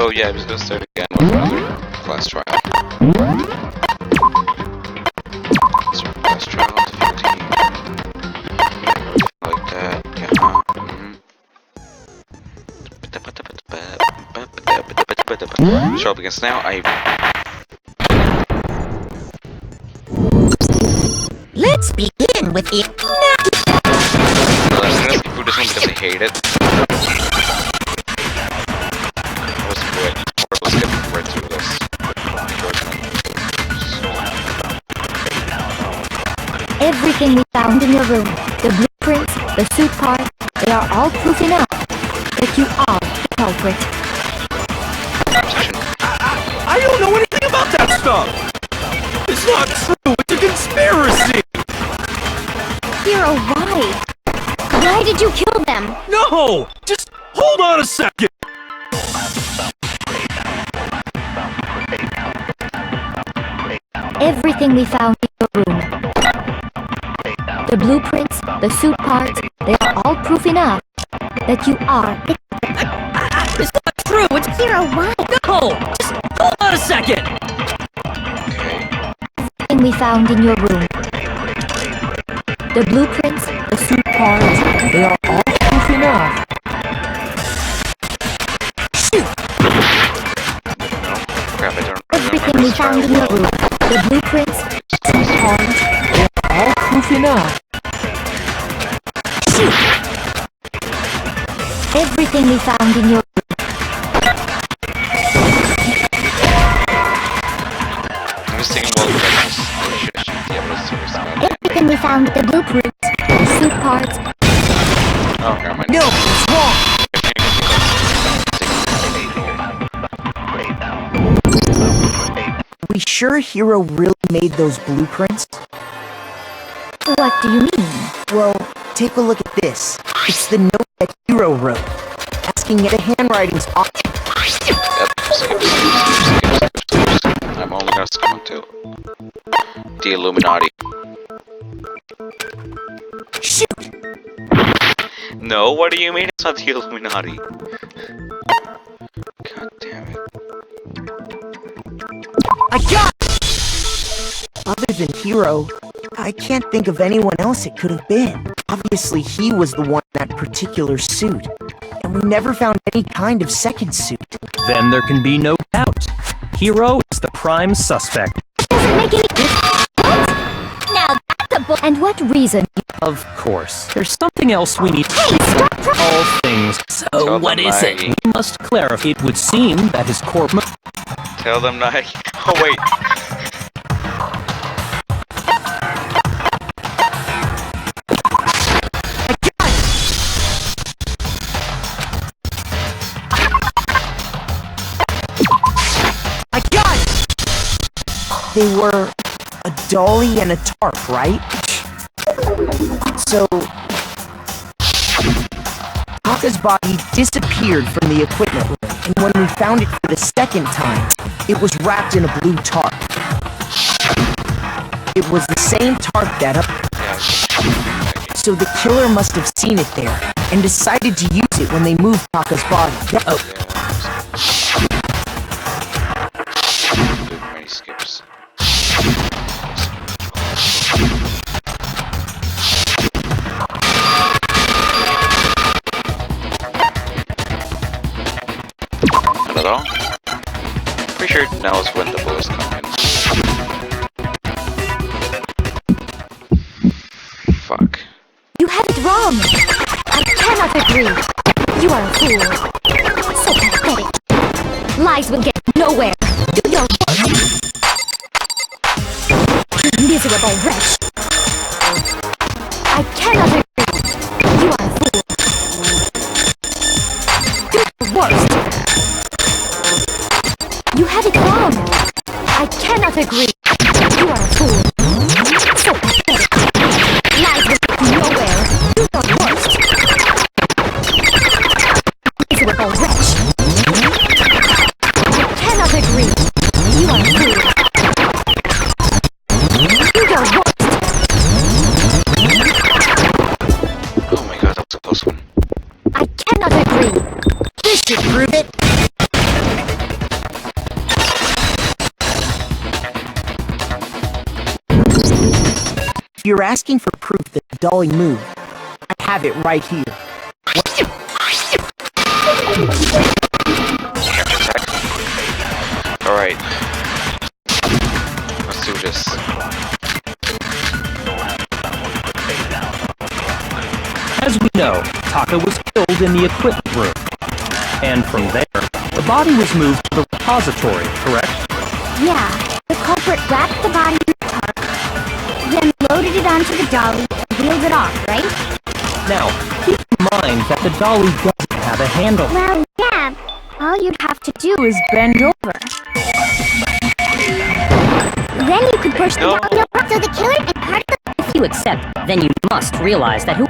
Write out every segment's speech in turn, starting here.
So yeah, I'm just gonna start again with another class trial. So class trial difficulty. Like that, yeah. Show up against now, Let's begin with it. I'm gonna skip through this one because I hate it. Let's get right through this. Everything we found in your room, the blueprints, the suit part, they are all proof enough that you are the culprit. I don't know anything about that stuff! It's not true! It's a conspiracy! Hero, why? Why did you kill them? No! Just hold on a second! Everything we found in your room, the blueprints, the suit parts, they are all proof enough that you are the It's not true! It's Hero, why? no! Just hold on a second! Okay. Everything we found in your room, the blueprints, the suit parts, they are all proof enough. Crap, I don't Everything we found in your room, the blueprints, suit parts, they are all proof enough. Everything we found in your room. I'm just taking one look at this. I should actually be able to service that. Everything we found, the blueprints, the suit parts. Oh, never mind. No, it's wrong! Are we sure Hero really made those blueprints? What do you mean? Well, take a look at this. It's the note that Hero wrote, asking if the handwriting's off. Yep, skip. I'm only gonna skip on two. The Illuminati. Shoot! No, what do you mean it's not the Illuminati? God damn it. I got it! Other than Hero, I can't think of anyone else it could have been. Obviously, he was the one in that particular suit, and we never found any kind of second suit. Then there can be no doubt. Hero is the prime suspect. Doesn't make any difference. What? Now that's a book. And what reason? Of course. There's something else we need. Hey, stop! All things. So Tell what them is it? I- We must clarify. It would seem that his corpse. Tell them not. Oh, wait. I got it! They were a dolly and a tarp, right? So, Aka's body disappeared from the equipment room, and when we found it for the second time, it was wrapped in a blue tarp. It was the same tarp that so the killer must have seen it there, and decided to use it when they moved Aka's body. Many skips. Not at all. Pretty sure now is when the bullets come in. Fuck. You have it wrong. I cannot agree. You are a fool. So pathetic. Lies will get nowhere. Do your work. You miserable wretch. I cannot agree. You are a fool. Do your worst. You have it wrong. I cannot agree. You are a fool. So pathetic. Lies will get nowhere. Do your worst. Miserable wretch. I cannot agree. You are a fool. Do your worst. Oh my god, that was a close one. I cannot agree. This should prove it. you're asking for proof that the dolly moved, I have it right here. Alright. Let's do this. As we know, Taka was killed in the equipment room. And from there, the body was moved to the repository, correct? Yeah, the culprit wrapped the body in the tarp, then loaded it onto the dolly and wheeled it off, right? Now, keep in mind that the dolly doesn't have a handle. Well, yeah. All you'd have to do is bend over. Then you could push the dolly over so the killer and part of the... If you accept, then you must realize that who...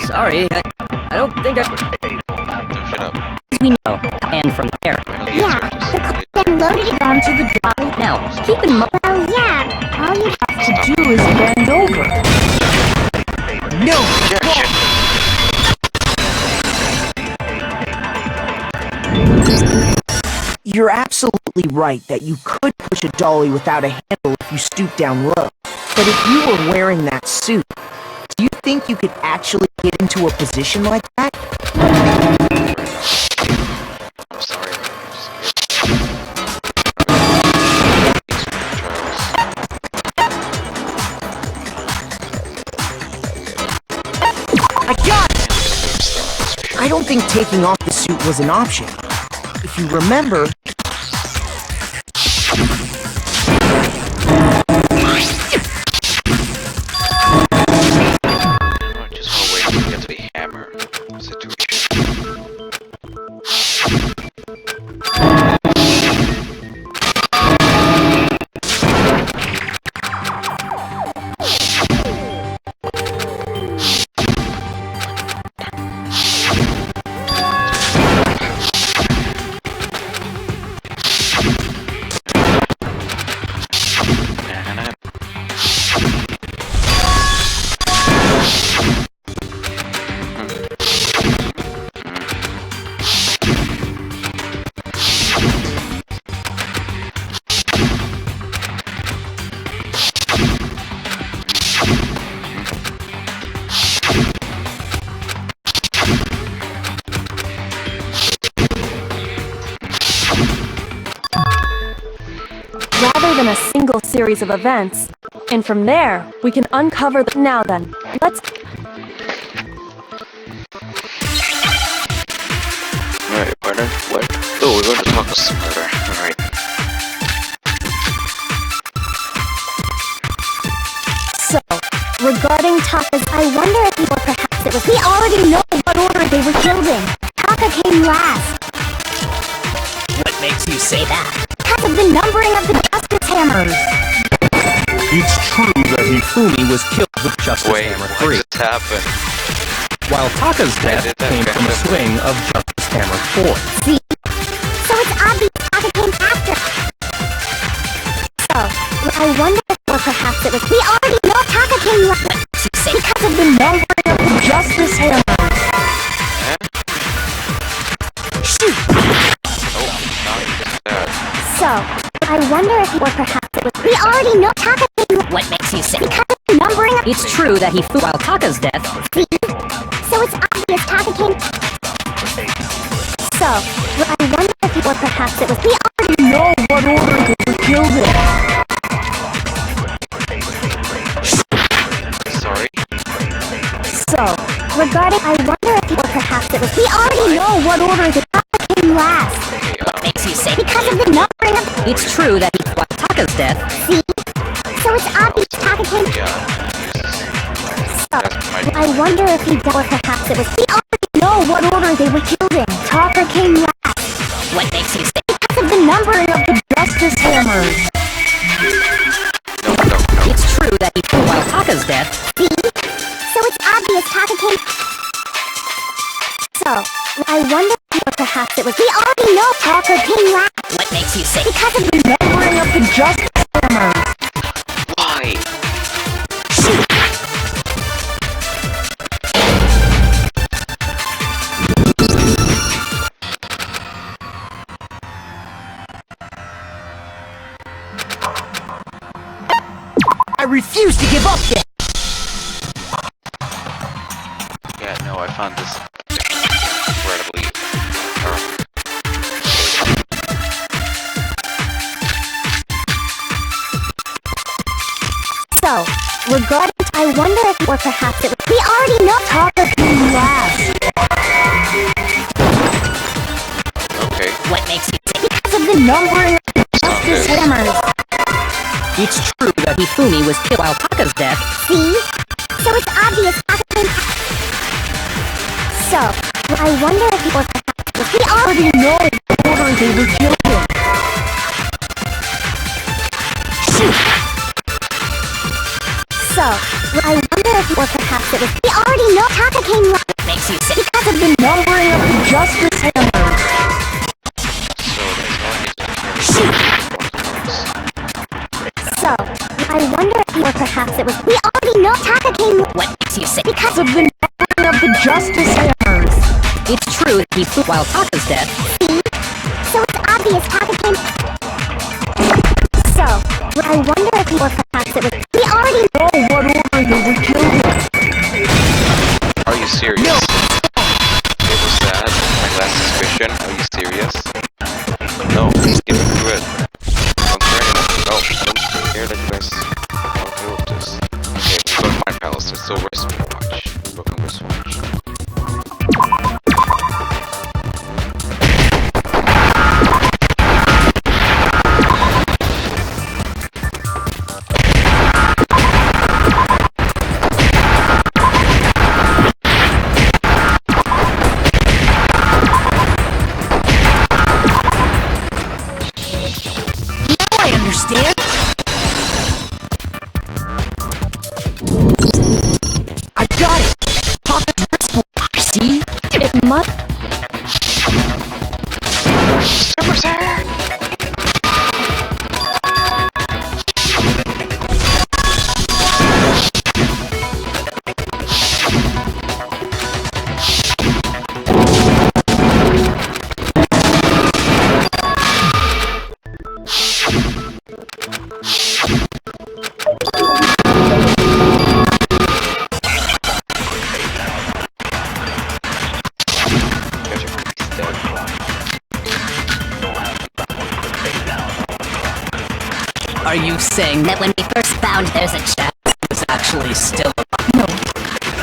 sorry, I don't think I... Shut up. As we know, and from there... Yeah, the culprit then loaded it onto the dolly. Now, keep in mind... Well, yeah. All you'd have to Do is bend over. No! You're absolutely right that you could push a dolly without a handle if you stoop down low. But if you were wearing that suit, do you think you could actually get into a position like that? I'm sorry. I got it! I don't think taking off the suit was an option. If you remember... I just wanna wait to get to the hammer situation. Rather than a single series of events. And from there, we can uncover the... Now then, let's... Alright, partner. What? Oh, we're going to talk to Smarter. Alright. So, regarding Taka's, I wonder if he, or perhaps it was... We already know what order they were killed in. Taka came last. What makes you say that? Because of the numbering of the Justice Hammers. It's true that Hifumi was killed with Justice Wait, Hammer what 3, just happened? while Taka's death did that came from a randomly. swing of Justice Hammer 4. See? So it's obvious Taka came after. So, I wonder if, or perhaps it was... We already know Taka came last. Because of the numbering of the Justice Hammers. Shoot! Oh, not that. So, I wonder if, or perhaps it was... We already know Taka came last. What makes you say Because of the numbering of... It's true that he while Taka's death... See? So it's obvious Taka came... So, I wonder if, or perhaps it was... We already know what order they were killed in. Sorry? So, regarding... I wonder if, or perhaps it was... We already know what order the Taka came last. Okay, Makes you say... Because of the numbering of... It's true that he while Taka's death... See? So it's obvious Taka came... yeah. So, I wonder if he... Or perhaps it was... We already know what order they were killed in. Taka came last. What makes you say... Because of the numbering of the Justice Hammers. No. It's true that he while Taka's death... See? So it's obvious Taka came... So, I wonder if, or perhaps it was... We already know Taka came last. What makes you say... Because of the numbering of the Justice Hammers. Why? I refuse to give up yet! found this incredibly dark. So, regarding, I wonder if, or perhaps it was, we already know Taka came last. Okay. What makes you think Because of the numbering of justice hammers. it's true that Hifumi was killed while Taka's death? See? So it's obvious Taka came. So, I wonder if, or perhaps it was, we already know the order they were killed in. Shoot! So, I wonder if, or perhaps it was, we already know Taka came last. Makes you think Because of the numbering of the justice hammers. So there's no reason to Shoot! So, I wonder if, or perhaps it was, we already know Taka came last. what makes you think Because of the numbering of the justice hammers. it's true that he flew while Taka's death? See? So it's obvious Taka came. So, I wonder if, or perhaps it was, we already know what order they were killed in. Are you serious? It was that? My last suspicion? Are you serious? No, please get me through it. I'm fair enough. No, I don't care that you guys all deal with this. Okay, let's go to my palace. There's still wristwatch. Broken wristwatch. I understand. I got it! Taka's wristwatch, see? It must. Super Saiyan! Are you saying that when we first found there's a chest, it was actually still No.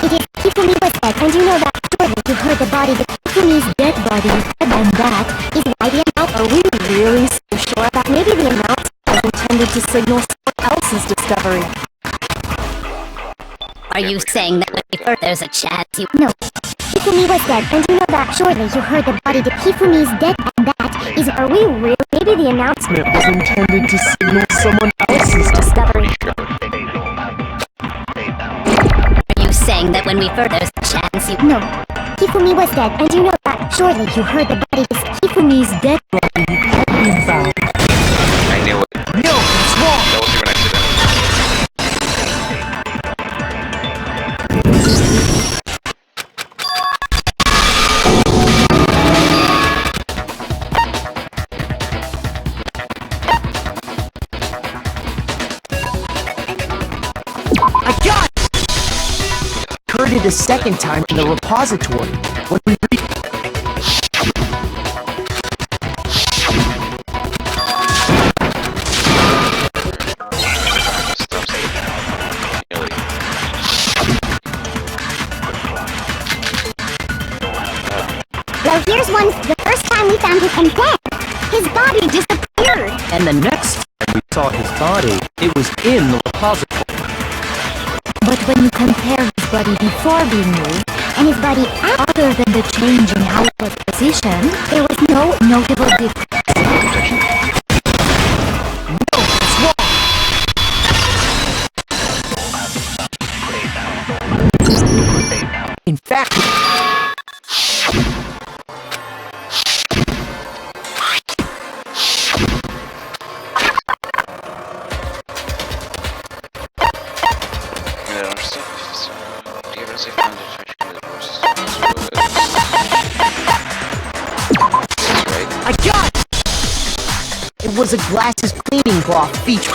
It is Hifumi was dead, and you know that surely you heard the body, the Hifumi's dead body, and that is why the Are we really so sure that maybe the announcement was intended to signal someone else's discovery? Are you saying that when we first there's a chance you No. Hifumi was dead, and you know that surely you heard the body, the Hifumi's dead, and that is, are we really, maybe the announcement It was intended to signal someone else's discovery. Are you saying that when we first there's a chance you No. Hifumi was dead, and you know that surely you heard the body, this Hifumi's dead body had been found. I knew it. No, it's wrong! That was even accident. I got it! Heard it a second time in the repository. When we read Really. Well, here's one. The first time we found him, and then his body disappeared. And the next time we saw his body, it was in the repository. But when you compare his body before being moved and his body other than the change in how it was positioned, there was no notable difference. In fact, I don't understand. Do you ever say found a trash can that was right? I got it! It was a glasses cleaning cloth feature.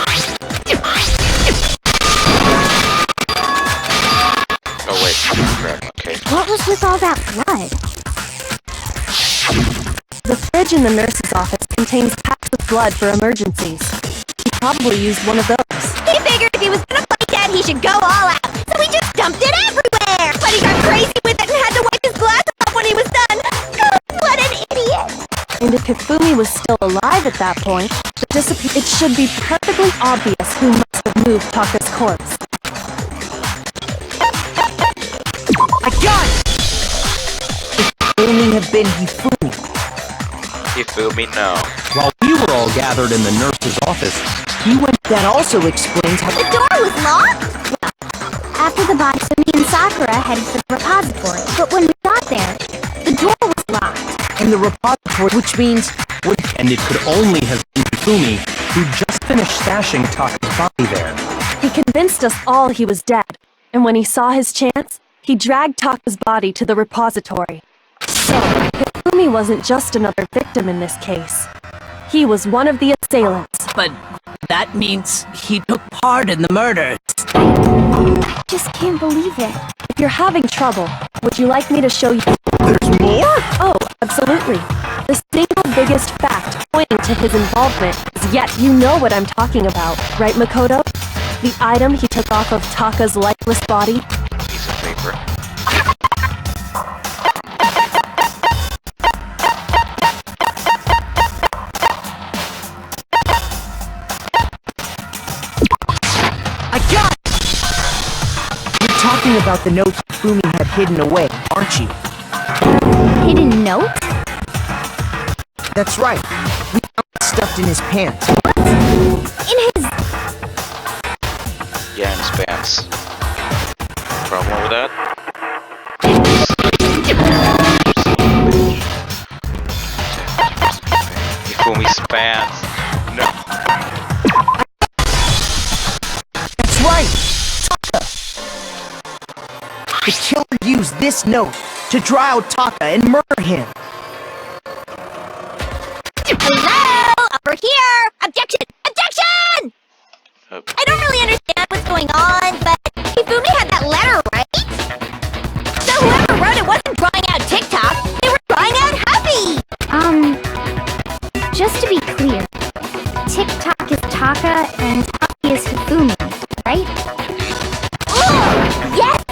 Oh wait, crap, okay. What was What's with all that blood? The fridge in the nurse's office contains packs of blood for emergencies. He probably used one of those. He figured if he was gonna fight Dad, he should go all out. So he just dumped it everywhere. But he got crazy with it and had to wipe his glasses off when he was done. What an idiot! And if Hifumi was still alive at that point, it should be perfectly obvious who must have moved Taka's corpse. I got it! It only have been Hifumi. Hifumi, no. While we were all gathered in the nurse's office, he went. That also explains how The door was locked? Well, after the body, me and Sakura headed to the repository. But when we got there, the door was locked. in the repository, which means And it could only have been Hifumi, who just finished stashing Taka's body there. He convinced us all he was dead, and when he saw his chance, he dragged Taka's body to the repository. So, Hifumi wasn't just another victim in this case. He was one of the assailants. But that means he took part in the murders. I just can't believe it. If you're having trouble, would you like me to show you? there's more? Oh, absolutely. The single biggest fact pointing to his involvement is yet you know what I'm talking about, right, Makoto? The item he took off of Taka's lifeless body? Piece of paper. I got it! You're talking about the note Hifumi had hidden away, aren't you? Hidden note? That's right. We found it stuffed in his pants. In his... Yeah, in his pants. Problem with that? Hifumi's pants. No. That's right! Taka! The killer used this note to draw out Taka and murder him. Hello? Over here! Objection! Objection! Oh. I don't really understand what's going on, but Hifumi had that letter, right? So whoever wrote it wasn't drawing out TikTok, they were drawing out Happy! Just to be clear, TikTok is Taka and Happy is Hifumi, right? Oh, yes!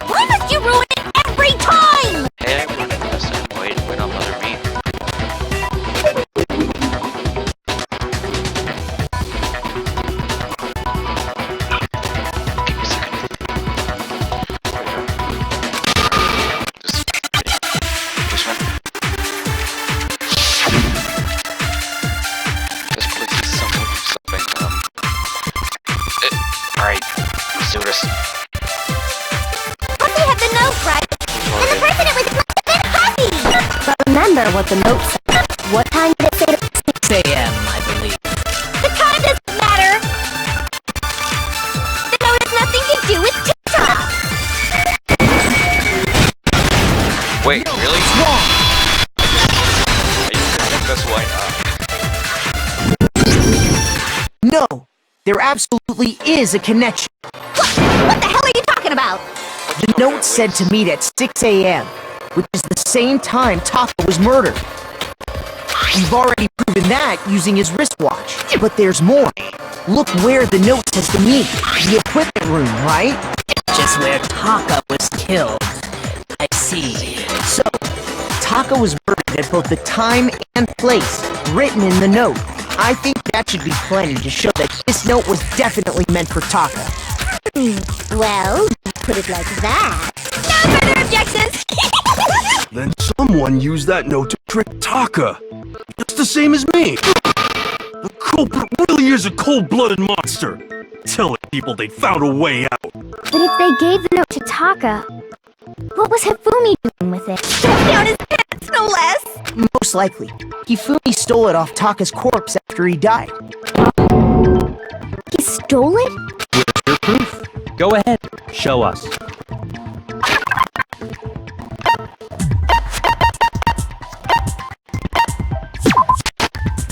Why must you ruin it every time? Hey, I ruined it last time. Wait, don't bother me. Give me a second. This one. This place is something. Alright, let's do this. Happy had the note, right? And the person it was must have been Happy! But remember what the note said. What time did it say to 6 a.m., I believe. The time doesn't matter! The note has nothing to do with TikTok! Wait, really? Wrong! I guess why not? No! There absolutely is a connection. What the hell are you talking about? The note said to meet at 6 a.m., which is the same time Taka was murdered. We've already proven that using his wristwatch. But there's more. Look where the note says to meet. The equipment room, right? Just where Taka was killed. I see. So, Taka was murdered at both the time and place written in the note. I think that should be plenty to show that this note was definitely meant for Taka. Well, put it like that. No further objections! Then someone used that note to trick Taka. Just the same as me. The culprit really is a cold-blooded monster. Telling people they found a way out. But if they gave the note to Taka, what was Hifumi doing with it? Stuffed down his pants, no less! Most likely, Hifumi stole it off Taka's corpse after he died. He stole it? Where's your proof? Go ahead, show us.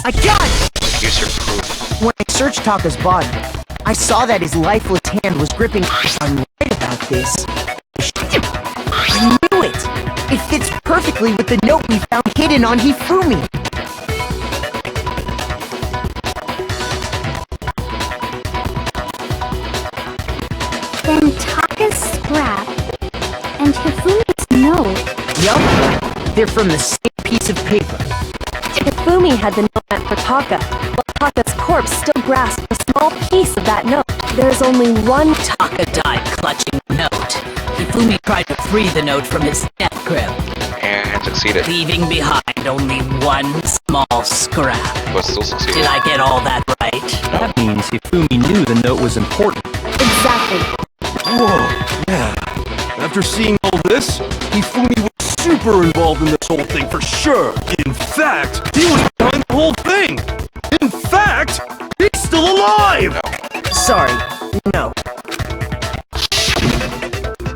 I got it! Here's your proof. When I searched Taka's body, I saw that his lifeless hand was gripping. I'm right about this. I knew it! It fits perfectly with the note we found hidden on Hifumi. Then Taka's scrap and Hifumi's note. Yup, they're from the same piece of paper. Hifumi had the note meant for Taka, while Taka's corpse still grasped a small piece of that note. There's only one Taka died clutching the note. Hifumi tried to free the note from his death grip, And succeeded. leaving behind only one small scrap. But still succeeded. Did I get all that right? That means Hifumi knew the note was important. Exactly. Whoa, yeah. After seeing all this, Hifumi was super involved in this whole thing for sure. In fact, he was behind the whole thing. In fact, he's still alive. Sorry, no.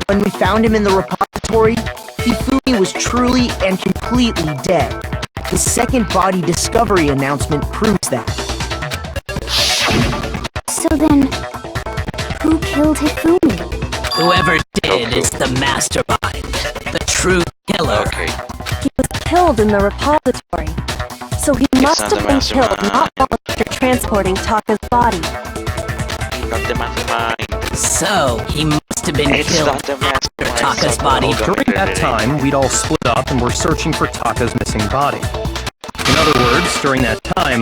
When we found him in the repository, Hifumi was truly and completely dead. The second body discovery announcement proves that. So then, who killed Hifumi? Whoever did is the mastermind, the true killer. Okay. He was killed in the repository. So he must not have the been killed mastermind. not long after transporting Taka's body. Not the mastermind. So, he must have been It's killed not the after mastermind. Taka's body. During that time, we'd all split up and were searching for Taka's missing body. In other words, during that time,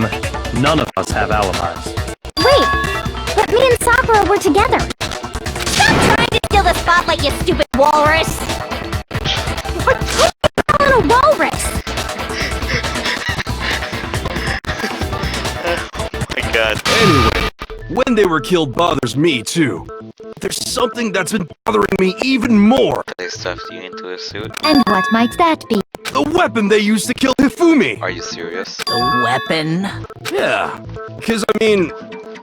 none of us have alibis. Wait, but me and Sakura were together. Stop trying to steal the spotlight, you stupid walrus! What? Who's calling a walrus? Oh my god. Anyway, when they were killed bothers me too. There's something that's been bothering me even more. They stuffed you into a suit? And what might that be? The weapon they used to kill Hifumi. Are you serious? The weapon? Yeah, because I mean,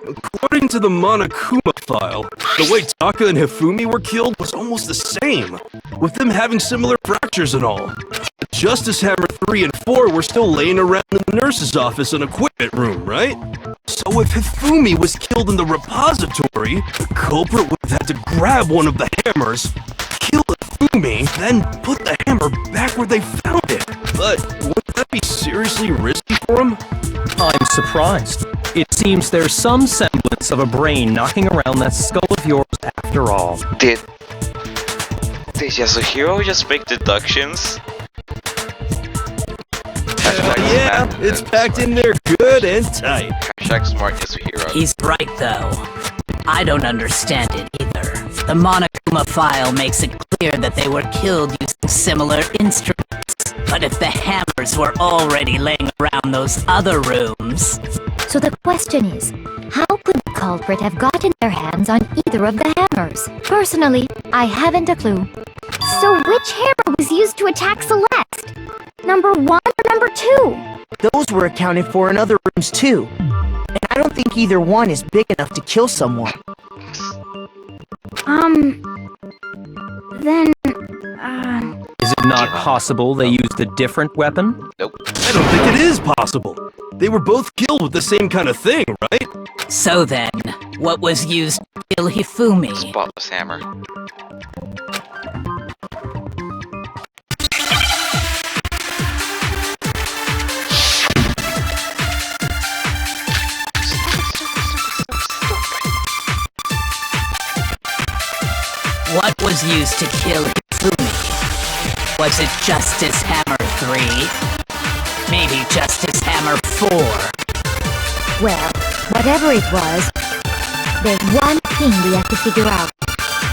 according to the Monokuma file, the way Taka and Hifumi were killed was almost the same, with them having similar fractures and all. The Justice Hammer 3 and 4 were still laying around in the nurse's office and equipment room, right? So if Hifumi was killed in the repository, the culprit would have had to grab one of the hammers, kill Hifumi, then put the hammer back where they found it. But wouldn't that be seriously risky for him? I'm surprised. It seems there's some semblance of a brain knocking around that skull of yours after all. Did Yasuhiro just make deductions? Yeah, it's packed in there good and tight. Hashtag smart Yasuhiro. He's right, though. I don't understand it either. The Monokuma file makes it clear that they were killed using similar instruments. But if the hammers were already laying around those other rooms... So the question is, how could the culprit have gotten their hands on either of the hammers? Personally, I haven't a clue. So which hammer was used to attack Celeste? Number 1 or number 2? Those were accounted for in other rooms too. And I don't think either one is big enough to kill someone. Then, Is it not possible they used a different weapon? Nope. I don't think it is possible. They were both killed with the same kind of thing, right? So then, what was used to kill Hifumi? Spotless hammer. What was used to kill Hifumi? Was it Justice Hammer 3? Maybe Justice Hammer 4? well, whatever it was, there's one thing we have to figure out.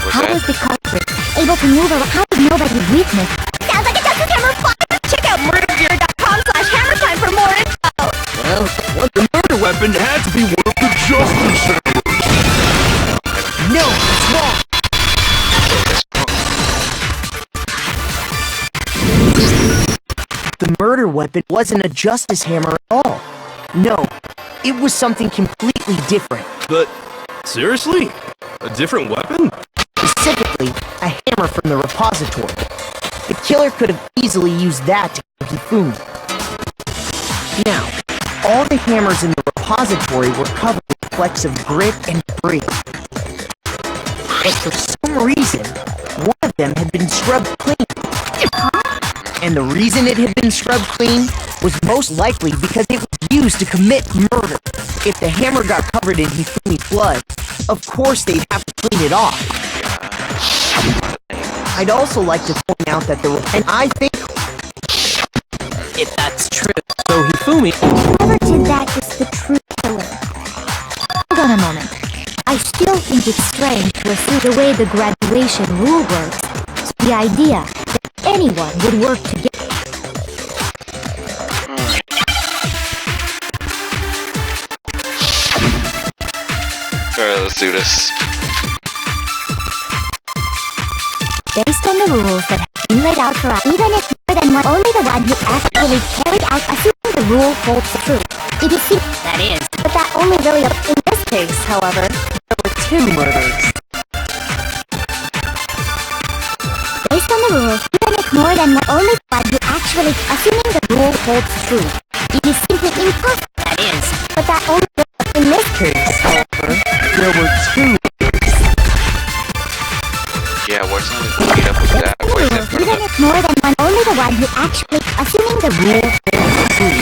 How was the culprit able to move around? How did nobody witness? Sounds like a Justice Hammer 5! Check out murdergear.com/hammertime for more info! Well, the murder weapon had to be one of the Justice Hammers. No, it's wrong! The murder weapon wasn't a justice hammer at all. No, it was something completely different. But, seriously? A different weapon? Specifically, a hammer from the repository. The killer could have easily used that to kill Hifumi. Now, all the hammers in the repository were covered with flecks of grit and debris. But for some reason, one of them had been scrubbed clean. And the reason it had been scrubbed clean was most likely because it was used to commit murder. If the hammer got covered in Hifumi's blood, of course they'd have to clean it off. I'd also like to point out that and I think If that's true. So Hifumi... Whoever did that is the true killer. Hold on a moment. I still think it's strange to assume the way the graduation rule works. So the idea that anyone would work together. Alright, let's do this. Based on the rules that have been laid out for us, even if more than one, only the one who actually carried out, assuming the rule holds true. It is That is, but that only really in this Case, however, there were 2 murders. based on the rules, even if more than one, only the one who actually, assuming the rule holds true. It is simply impossible. that is. But that only in this Case, however, there were 2. Yeah, where's the meet up with that? Where's that part even of if more than one, only the one who actually, assuming the rule holds true.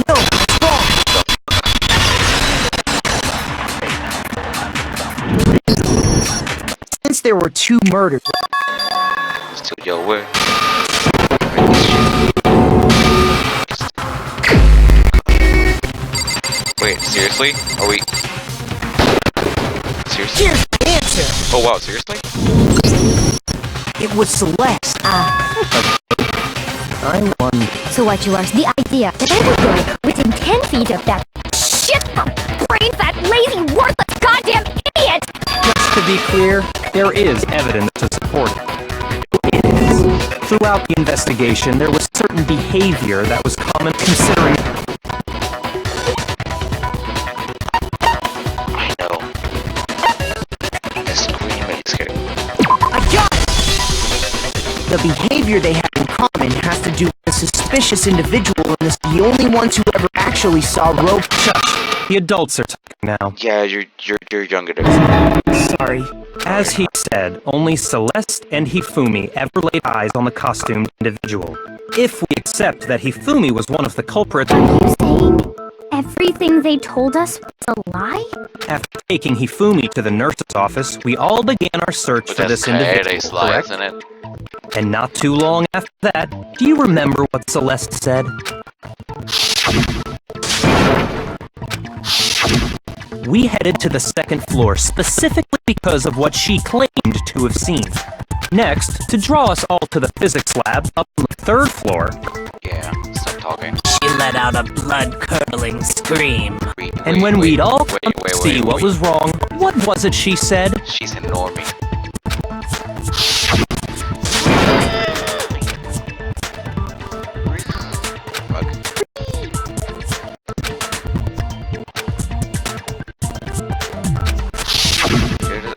no, wrong. Since there were 2 murders, Still, yo, where? Wait, seriously? Are we... Seriously? here's the answer. Oh wow, seriously? It was Celeste. I won. So what you are, the idea that I would go within 10 feet of that shit brain fat, lazy, worthless, goddamn idiot! Just to be clear, there is evidence to support it. Throughout the investigation, there was certain behavior that was common considering... I know. The scream is getting... I got it! The behavior they have in common has to do with a suspicious individual, and is the only ones who ever actually saw Rope. Shush! The adults are talking now. Yeah, you're younger than Sorry. As he said, only Celeste and Hifumi ever laid eyes on the costumed individual. If we accept that Hifumi was one of the culprits, You saying everything they told us was a lie? after taking Hifumi to the nurse's office, we all began our search for this individual, correct? isn't it? And not too long after that, do you remember what Celeste said? We headed to the 2nd floor specifically because of what she claimed to have seen. Next, to draw us all to the physics lab up on the 3rd floor, Yeah, stop talking. She let out a blood-curdling scream. and when we'd all wait, come to see what was wrong, what was it she said? She's a normie.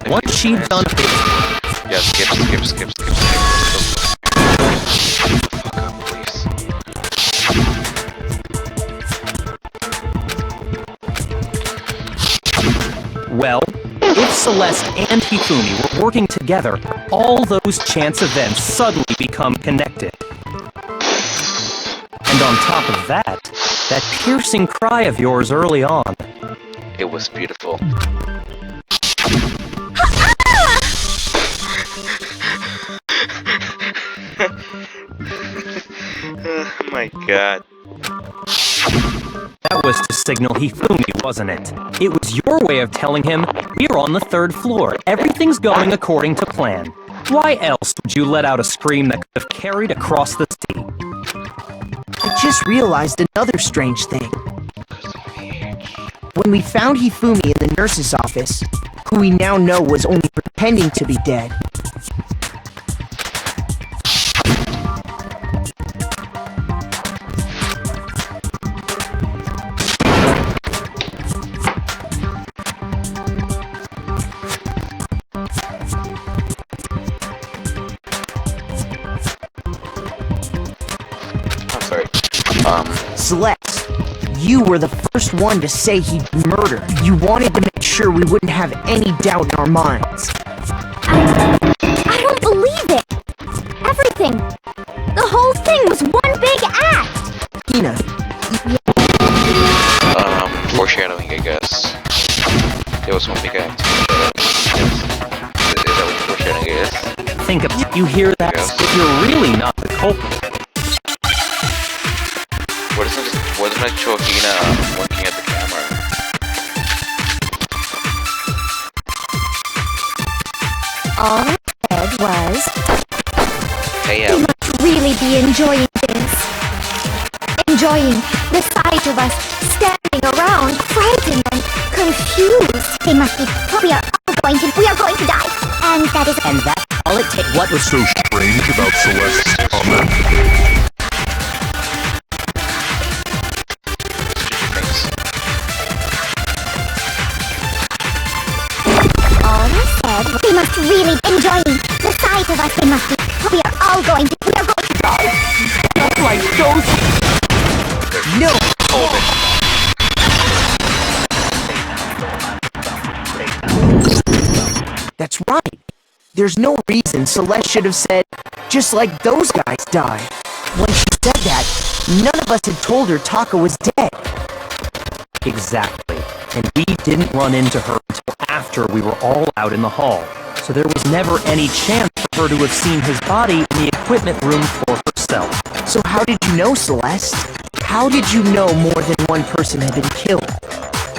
Once she'd done Yeah, skip. Fuck up, please. well, if Celeste and Hifumi were working together, all those chance events suddenly become connected. And on top of that, that piercing cry of yours early on. It was beautiful. Oh my god. That was to signal Hifumi, wasn't it? It was your way of telling him, we're on the 3rd floor, everything's going according to plan. Why else would you let out a scream that could have carried across the sea? I just realized another strange thing. When we found Hifumi in the nurse's office, who we now know was only pretending to be dead, I'm sorry. Celeste, you were the first one to say he'd been murdered. You wanted to make sure we wouldn't have any doubt in our minds. I don't believe it! Everything hear that? Yes. If you're really not the culprit. Wasn't it Chohina working at the camera? All I said was, Hey, they must really be enjoying this. Enjoying the sight of us standing around, frightened and confused. They must be. We are going to die. And that is. And that's all it takes. What was so strange about Celeste's comment? All I said, they must really be enjoying the sight of us. They must be. We are going to die. Like those. No. That's right. There's no reason Celeste should have said, just like those guys died. When she said that, none of us had told her Taka was dead. Exactly. And we didn't run into her until after we were all out in the hall. So there was never any chance for her to have seen his body in the equipment room for herself. So how did you know, Celeste? How did you know more than one person had been killed?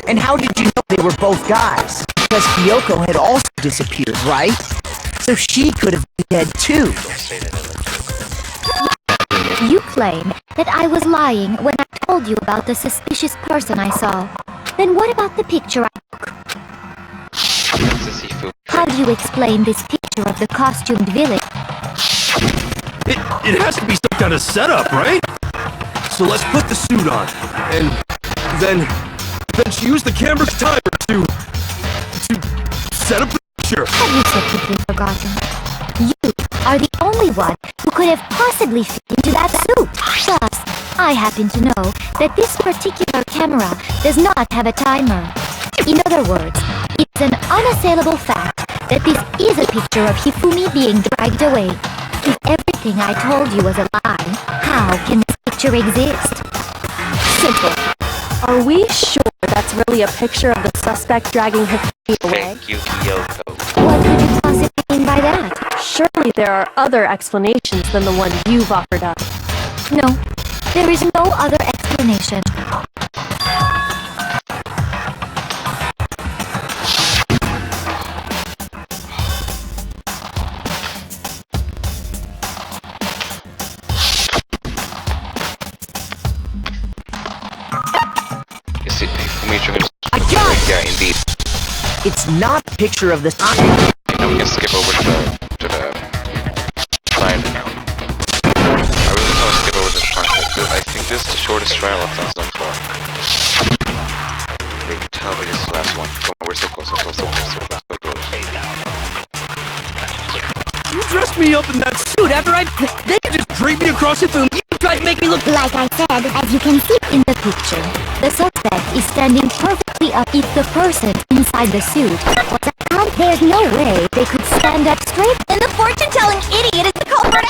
And how did you know they were both guys? Because Kyoko had also disappeared, right? So she could have been dead too. You claim that I was lying when I told you about the suspicious person I saw. Then what about the picture I took? How do you explain this picture of the costumed village? It has to be some kind of setup, right? So let's put the suit on, and then she used the camera's timer to set up the picture. Have you simply forgotten? You are the only one who could have possibly fit into that suit. Plus, I happen to know that this particular camera does not have a timer. In other words, it's an unassailable fact that this is a picture of Hifumi being dragged away. If everything I told you was a lie, how can this picture exist? Simple. Are we sure that's really a picture of the suspect dragging Hifumi away? Thank you, Kyoko. What could you possibly mean by that? Surely there are other explanations than the one you've offered up. No, there is no other explanation. Is it Hifumi Dragon's? I got it! Yeah, indeed. It's not a picture of the... Now we can skip over to the trial now. I really want to skip over to the trial, but I think this is the shortest trial I've done so far. Wait, tell me this is the last one. Come on, we're so close, so close. You dressed me up in that suit after they could just drape me across the room. You tried to make me look Like I said, as you can see in the picture, the suspect is standing perfectly up if the person inside the suit was a count. There's no way they could stand up straight. And the fortune-telling idiot is the culprit.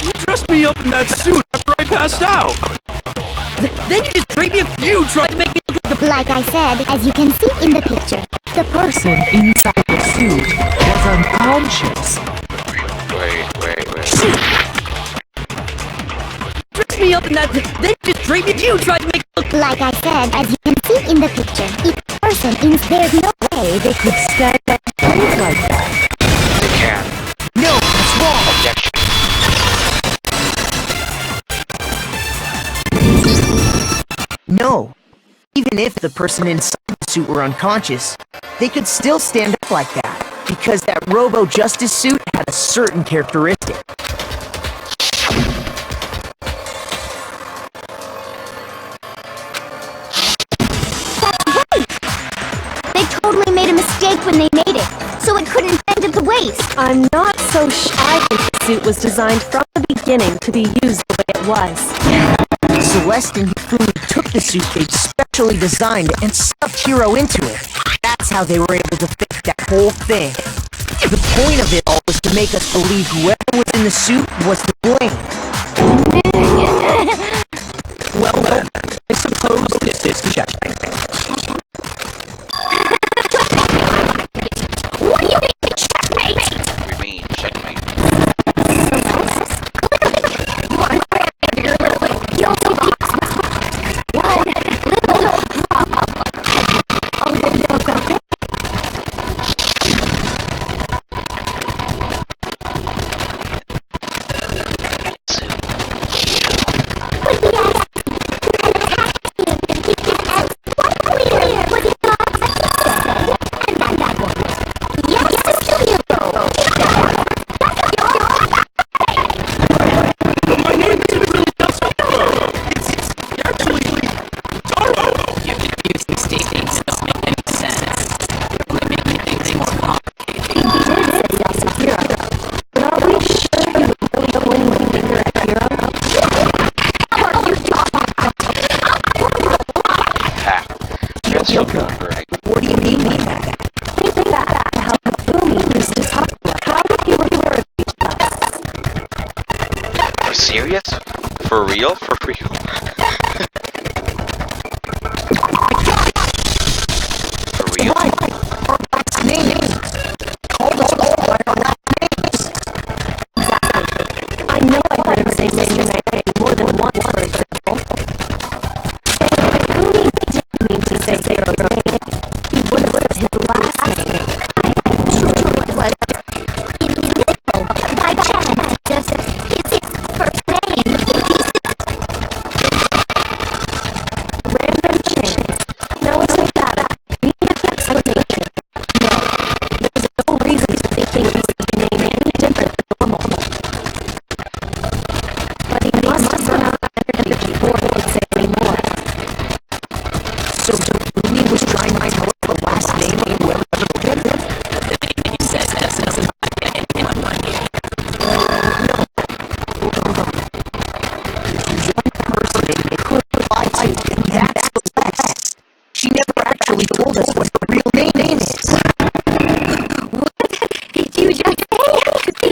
You dressed me up in that suit after I passed out. Then you just drape me up. You tried to make me look like Like I said, as you can see in the picture, the person inside the suit was unconscious. Wait. Dress me up in that. Then you just drape me. You tried to make me look. like I said, as you can see in the picture, if the person there's no way they could stand up straight like that. They can. No, that's wrong. Objection. No. Even if the person inside the suit were unconscious, they could still stand up like that, because that Robo-Justice suit had a certain characteristic. They totally made a mistake when they made it, so it couldn't bend at the waist. I'm not so sure. I think the suit was designed from the beginning to be used the way it was. Celeste and Hifumi took the suit they'd specially designed and stuffed Hiro into it. That's how they were able to fix that whole thing. The point of it all was to make us believe whoever was in the suit was to blame. Well then, I suppose this is checkmate. For real? For real? For real? I know I heard him say Mr. May more than once, for example. Hifumi didn't mean to say Zero's name. He would have said his last name. True, it was illegal by chance. Just his first name. Random chance. No, isn't that a needed explanation? No, there's no reason to think he was the name any different than normal. But he must run out of energy before he could say any more. So Hifumi was trying to tell us the last name of whoever killed him? He says that's nothing like anyone like it. Person named Kurbai, and that's the best. She never actually told us what the real name is. Did you just say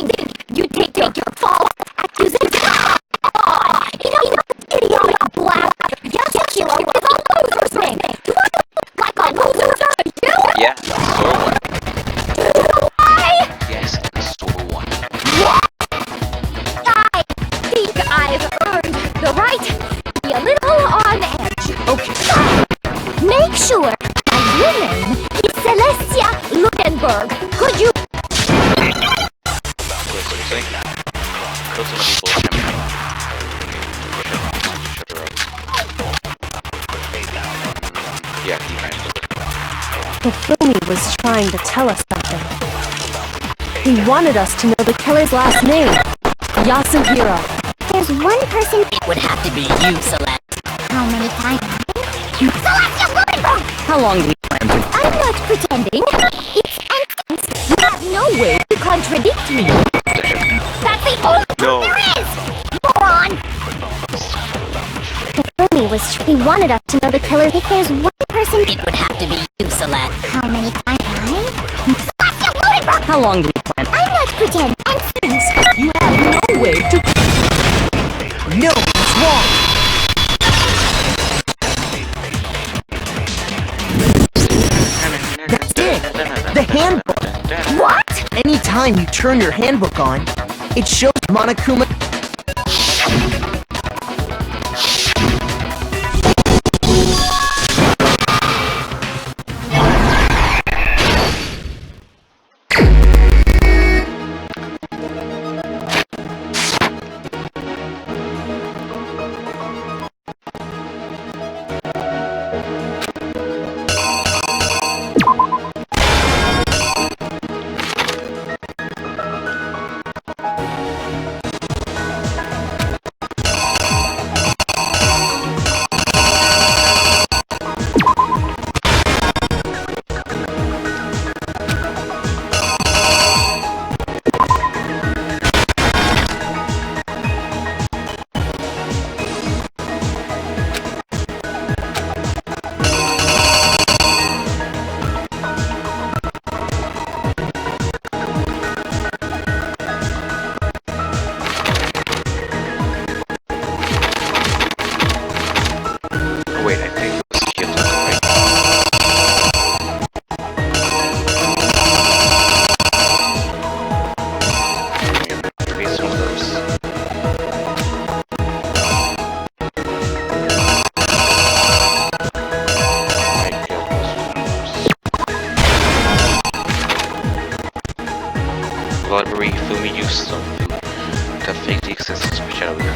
you take your false accusation? Oh, idiotic blaster. Just killer with a loser's name. You look like a loser, you? Yeah, store one. Why? Yes, store one. I think I've earned the right to be a little on edge. Okay. Make sure that your name is Celestia Ludenberg. Could you? Wait, seriously? Kill some people. Shut her up. Yeah, he managed it. Hifumi was trying to tell us something. He wanted us to know the killer's last name. Yasuhiro. There's one person. It would have to be you, Celeste. How many times? Celestia Ludenberg! How long do you plan to... I'm not pretending. It's evidence. You have no way to contradict me. That's the only No. there is! Moron! Hifumi he wanted us to know the killer. If there's one person... It would have to be you, Celeste. How many times? Celestia Ludenberg! How long do you plan to... I'm not pretending. You have no way to... No, it's wrong. That's it. The handbook. What? Anytime you turn your handbook on, it shows Monokuma... Wait, I think it was Kyoto, right? Maybe it's one of those. Might be one of those. Library Fumi used to fake the existence of Shadow Girl.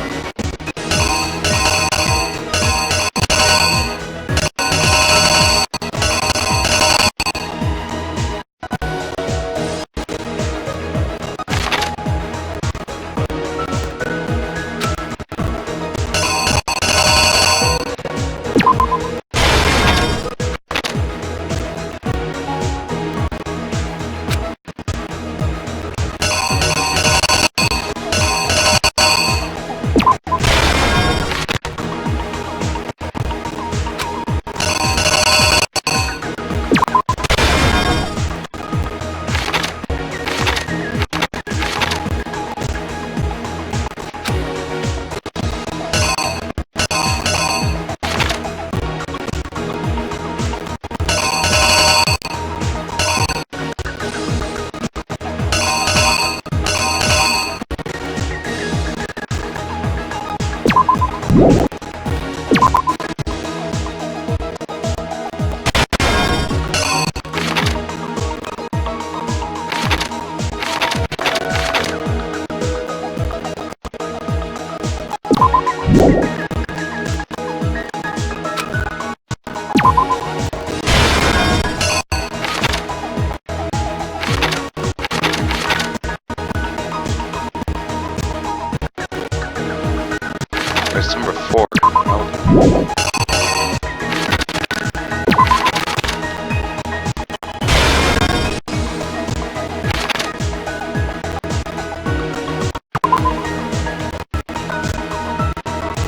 Where's number 4? Oh.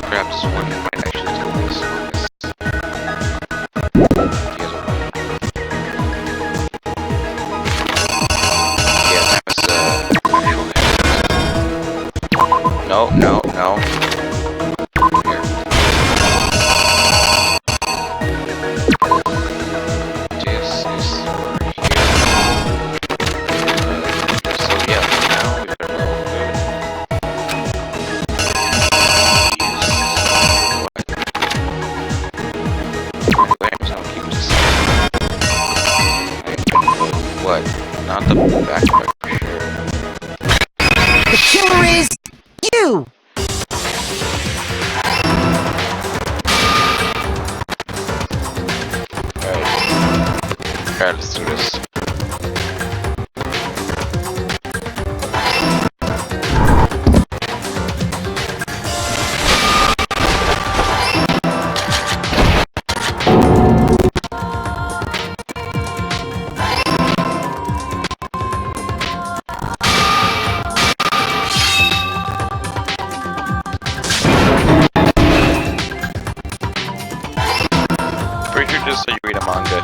Perhaps one might actually do this on this. The other one. Yeah, that was actual. No, no, no. Here. This is over here. So yeah, now we better go good. What? Not the backpack for sure. The killer is you! Alright, let's do this. Pretty sure just so you read a manga.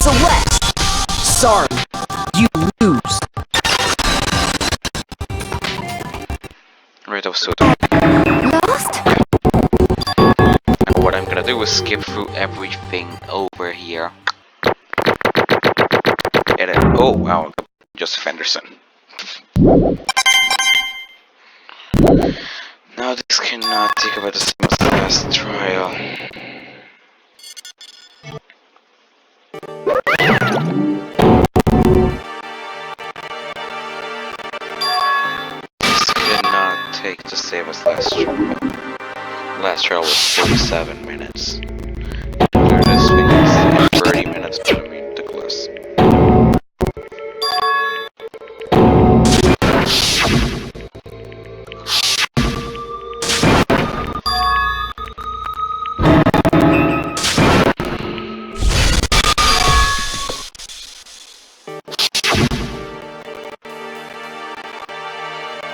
Celeste! Sorry, you lose. Right, that was so dumb. Lost? And what I'm gonna do is skip through everything over here. And then, oh wow, Joseph Henderson. Now this cannot take about the same as the last trial. This cannot take the same as last trial. Last trial was 47 minutes. After this thing is 30 minutes to meet the class.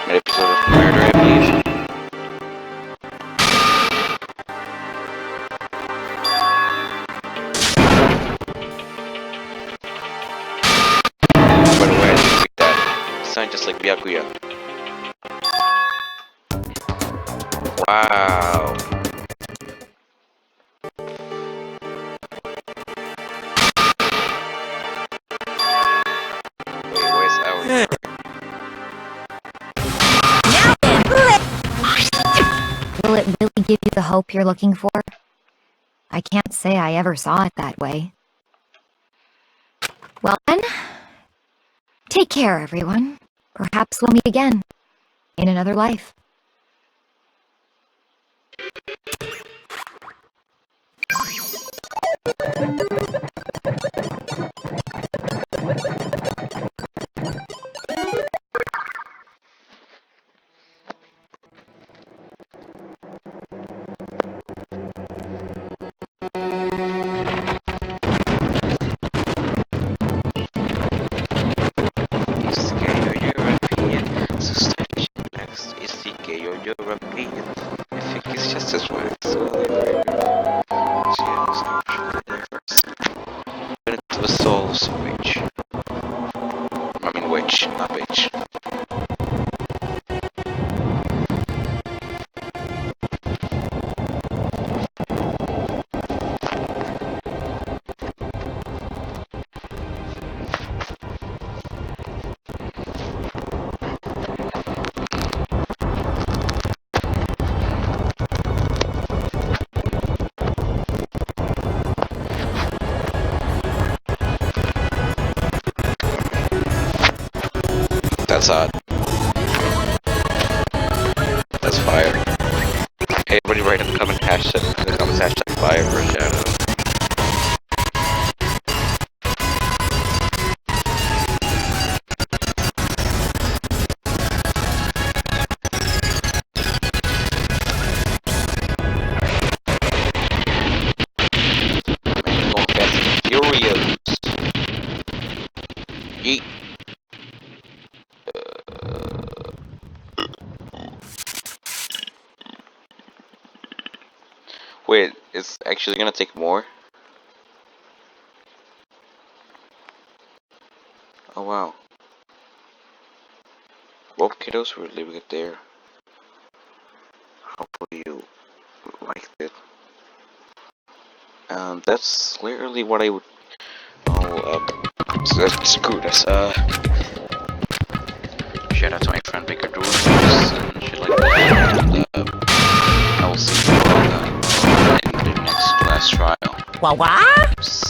An episode of murder, I believe. By the way, I didn't pick that. It sounds just like Byakuya. Wow. Wait, where's our... Will it really give you the hope you're looking for? I can't say I ever saw it that way. Well then, take care everyone. Perhaps we'll meet again. In another life. European. I think it's just as well. So, That's odd. That's fire. Hey, everybody write in the comment hashtag fire for a shout out. Furious. Yeet. Wait, it's actually gonna take more? Oh wow. Well, kiddos, we're leaving it there. Hopefully you liked it. That's literally what I would. Oh, screw this. Shout out to my friend Baker Doors and shit like that. And, I will see you all in the next class trial. What?